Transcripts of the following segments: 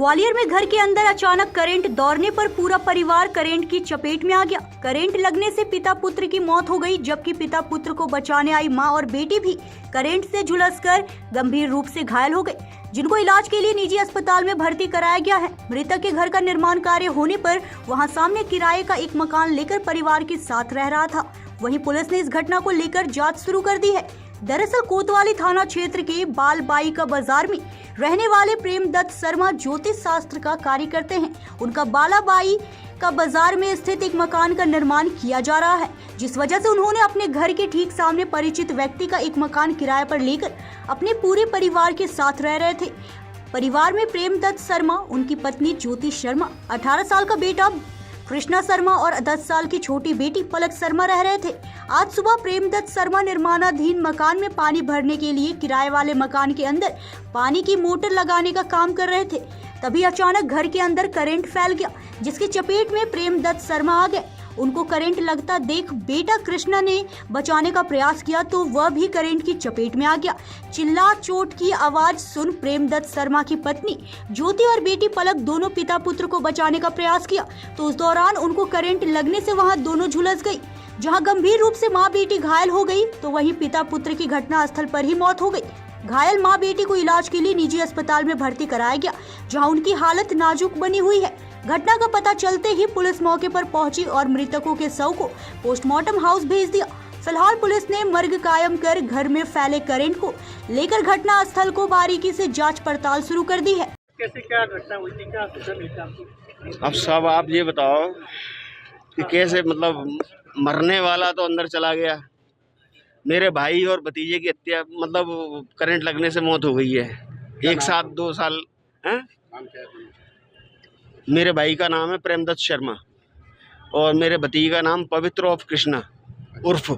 ग्वालियर में घर के अंदर अचानक करंट दौड़ने पर पूरा परिवार करंट की चपेट में आ गया। करंट लगने से पिता पुत्र की मौत हो गई, जबकि पिता पुत्र को बचाने आई मां और बेटी भी करंट से झुलसकर गंभीर रूप से घायल हो गए, जिनको इलाज के लिए निजी अस्पताल में भर्ती कराया गया है। मृतक के घर का निर्माण कार्य होने पर वहां सामने किराए का एक मकान लेकर परिवार के साथ रह रहा था। वहीं पुलिस ने इस घटना को लेकर जांच शुरू कर दी है। दरअसल कोतवाली थाना क्षेत्र के बालबाई का बाजार में रहने वाले प्रेमदत्त शर्मा ज्योतिष शास्त्र का कार्य करते हैं। उनका बालाबाई का बाजार में स्थित एक मकान का निर्माण किया जा रहा है, जिस वजह से उन्होंने अपने घर के ठीक सामने परिचित व्यक्ति का एक मकान किराए पर लेकर अपने पूरे परिवार के साथ रह रहे थे। परिवार में प्रेमदत्त शर्मा, उनकी पत्नी ज्योति शर्मा, 18 साल का बेटा कृष्णा शर्मा और 10 साल की छोटी बेटी पलक शर्मा रह रहे थे। आज सुबह प्रेमदत्त शर्मा निर्माणाधीन मकान में पानी भरने के लिए किराए वाले मकान के अंदर पानी की मोटर लगाने का काम कर रहे थे। तभी अचानक घर के अंदर करंट फैल गया, जिसकी चपेट में प्रेमदत्त शर्मा आ गए। उनको करंट लगता देख बेटा कृष्णा ने बचाने का प्रयास किया तो वह भी करंट की चपेट में आ गया। चिल्ला चोट की आवाज सुन प्रेमदत्त शर्मा की पत्नी ज्योति और बेटी पलक दोनों पिता पुत्र को बचाने का प्रयास किया, तो उस दौरान उनको करंट लगने से वहां दोनों झुलस गई। जहां गंभीर रूप से मां बेटी घायल हो गई, तो वहीं पिता पुत्र की घटना स्थल पर ही मौत हो गई। घायल मां बेटी को इलाज के लिए निजी अस्पताल में भर्ती कराया गया, जहां उनकी हालत नाजुक बनी हुई है। घटना का पता चलते ही पुलिस मौके पर पहुंची और मृतकों के शव को पोस्टमार्टम हाउस भेज दिया। फिलहाल पुलिस ने मर्ग कायम कर घर में फैले करंट को लेकर घटना स्थल को बारीकी से जांच पड़ताल शुरू कर दी है। कैसे क्या घटना हुई थी, क्या सूचना मिली आपको? अब सब आप ये बताओ कि कैसे, मतलब मरने वाला तो अंदर चला गया, मेरे भाई और भतीजे की हत्या, मतलब करंट लगने से मौत हो गई है। एक साथ 2 साल है। मेरे भाई का नाम है प्रेमदत्त शर्मा और मेरे भतीजे का नाम पवित्र ऑफ कृष्णा उर्फ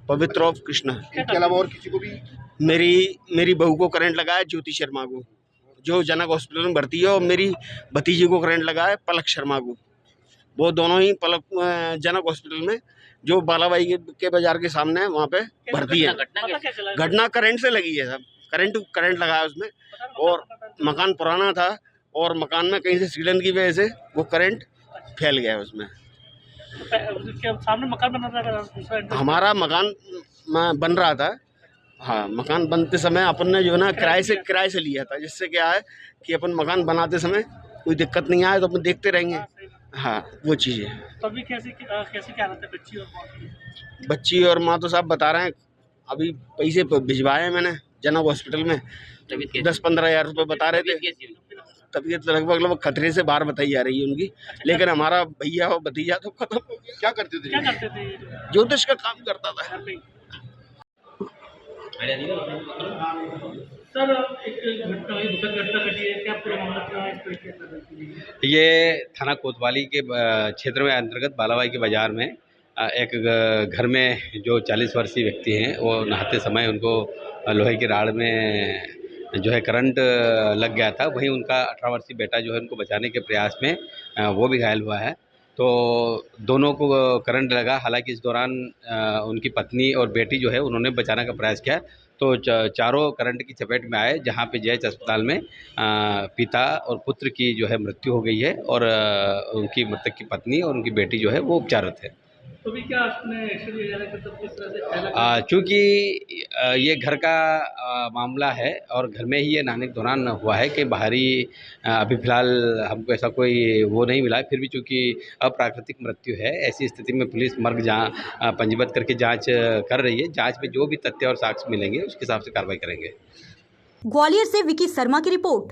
पवित्र ऑफ कृष्णा। इसके अलावा और किसी को भी? मेरी बहू को करंट लगा है, ज्योति शर्मा को, जो जनक हॉस्पिटल में भर्ती है, और मेरी भतीजी को करंट लगा है, पलक शर्मा को। वो दोनों ही जनक हॉस्पिटल में, जो बालाबाई के बाजार के सामने है, वहाँ पे भर्ती है। घटना करंट से लगी है। सब करंट लगा है उसमें, और मकान पुराना था और मकान में कहीं से सीलन की वजह से वो करंट फैल गया है उसमें। सामने मकान बन रहा था, हमारा मकान बन रहा था। हाँ, मकान बनते समय अपन ने जो है ना किराए से लिया था, जिससे क्या है कि अपन मकान बनाते समय कोई दिक्कत नहीं आए तो अपन देखते रहेंगे। हाँ, वो चीज़ है। तो अभी कैसे क्या हालत है बच्ची और माँ की? बच्ची और माँ तो साहब बता रहे हैं, अभी पैसे भिजवाए हैं मैंने जनक हॉस्पिटल में, 10-15 हज़ार रुपये बता रहे थे। तबीयत लगभग खतरे से बाहर बताई जा रही है उनकी, लेकिन हमारा भैया और भतीजा तो खत्म हो गया। क्या करते थे? ज्योतिष का काम करता था। सर, एक घटना हुई, दुखद घटना घटी है, क्या पूरा मामला क्या है? ये थाना कोतवाली के क्षेत्र में अंतर्गत बालाबाई के बाज़ार में एक घर में जो 40 वर्षीय व्यक्ति हैं, वो नहाते समय उनको लोहे की राड में जो है करंट लग गया था। वहीं उनका 18 वर्षीय बेटा जो है उनको बचाने के प्रयास में वो भी घायल हुआ है। तो दोनों को करंट लगा। हालांकि इस दौरान उनकी पत्नी और बेटी जो है उन्होंने बचाने का प्रयास किया, तो चारों करंट की चपेट में आए, जहां पे जेएच अस्पताल में पिता और पुत्र की जो है मृत्यु हो गई है, और उनकी मृतक की पत्नी और उनकी बेटी जो है वो उपचाररत है। तो भी क्या उसने एक्शन लिया जा रहा है, मतलब किस तरह से फैला? चूँकि ये घर का मामला है और घर में ही ये नहाने के दौरान हुआ है कि बाहरी अभी फ़िलहाल हमको ऐसा कोई वो नहीं मिला है। फिर भी चूँकि अप्राकृतिक मृत्यु है, ऐसी स्थिति में पुलिस मर्ग पंजीबद्ध करके जांच कर रही है। जांच में जो भी तथ्य और साक्ष्य मिलेंगे उसके हिसाब से कार्रवाई करेंगे। ग्वालियर से विकी शर्मा की रिपोर्ट।